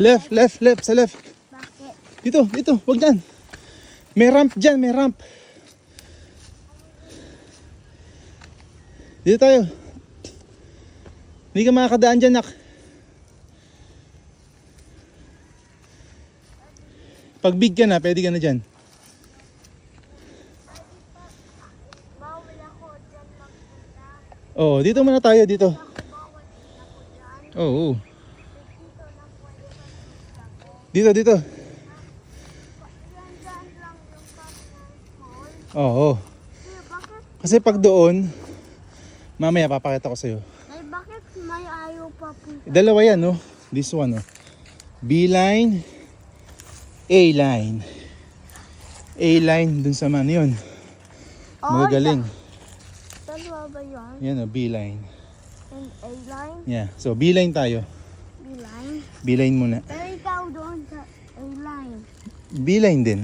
Left, sa left. Bakit? Dito, wag dyan. May ramp dyan, may ramp. Dito tayo. Hindi ka makakadaan dyan, nak. Pag big ka na, pwede ka na dyan. Bawal ako dyan magpunta. Oo, dito muna tayo, dito. Bawal din ako dyan. Oo. Dito lang pwede magpunta ko. Dito. Dyan lang yung mall. Oo. Eh, bakit? Kasi pag doon, mamaya papakita ko sa'yo. Ay, bakit may ayaw pa punta? Dalawa yan, no? This one, no? B-line, A-line. A-line dun sa man yun. Magagaling. Dalawa ba yun? Yan, no? B-line. And A-line? Yeah. So, B-line tayo. B-line? B-line muna. Pero ikaw doon sa A-line. B-line din.